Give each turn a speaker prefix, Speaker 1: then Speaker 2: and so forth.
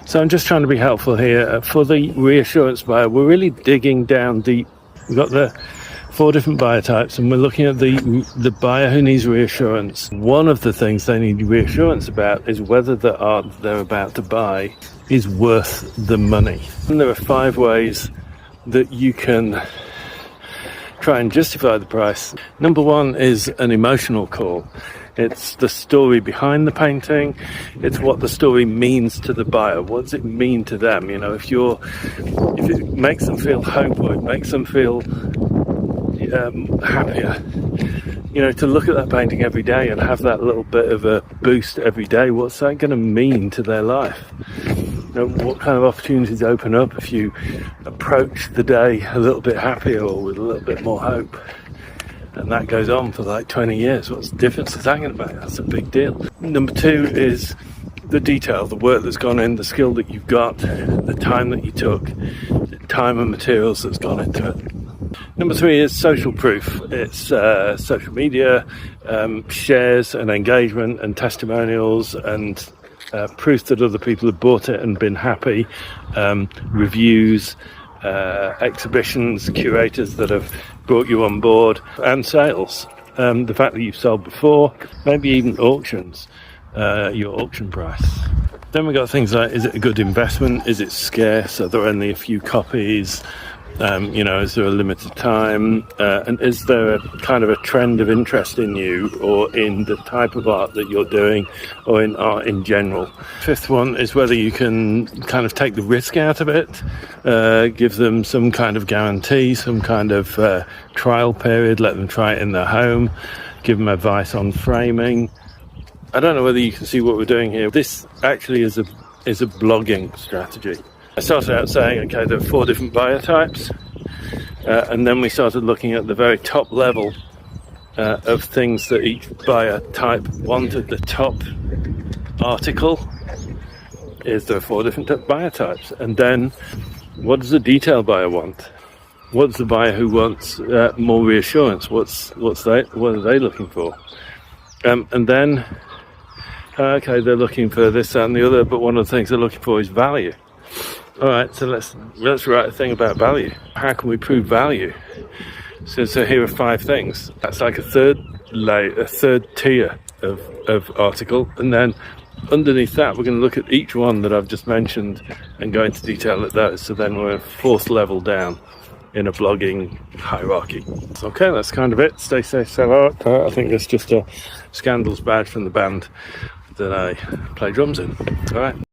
Speaker 1: So I'm just trying to be helpful here. For the reassurance buyer, we're really digging down deep. We've got the 4 different buyer types, and we're looking at the buyer who needs reassurance. One of the things they need reassurance about is whether the art they're about to buy is worth the money. And there are 5 ways that you can try and justify the price. Number 1 is an emotional call. It's the story behind the painting. It's what the story means to the buyer. What does it mean to them? You know, if it makes them feel hope, or it makes them feel happier, you know, to look at that painting every day and have that little bit of a boost every day, what's that going to mean to their life? You know, what kind of opportunities open up if you approach the day a little bit happier or with a little bit more hope? And that goes on for like 20 years. What's the difference is that going to make? That's a big deal. Number 2 is the detail, the work that's gone in, the skill that you've got, the time that you took, the time and materials that's gone into it. Number 3 is social proof. It's social media, shares and engagement and testimonials and proof that other people have bought it and been happy, reviews, exhibitions, curators that have brought you on board, and sales. The fact that you've sold before, maybe even auctions, your auction price. Then we've got things like, is it a good investment? Is it scarce? Are there only a few copies? You know, is there a limited time? And is there a kind of a trend of interest in you or in the type of art that you're doing or in art in general? 5th one is whether you can kind of take the risk out of it, give them some kind of guarantee, some kind of trial period, let them try it in their home, give them advice on framing. I don't know whether you can see what we're doing here. This actually is a blogging strategy. I started out saying, okay, there are 4 different buyer types, and then we started looking at the very top level of things that each buyer type wanted. The top article is there are 4 different buyer types, and then what does the detail buyer want? What's the buyer who wants more reassurance? What are they looking for? And then, okay, they're looking for this, that, and the other, but one of the things they're looking for is value. All right, so let's write a thing about value. How can we prove value? So here are 5 things. That's like a third tier of article, and then underneath that, we're going to look at each one that I've just mentioned and go into detail at those. So then we're 4th level down in a blogging hierarchy. Okay, that's kind of it. Stay safe, sell art. I think that's just a Scandals badge from the band that I play drums in. All right.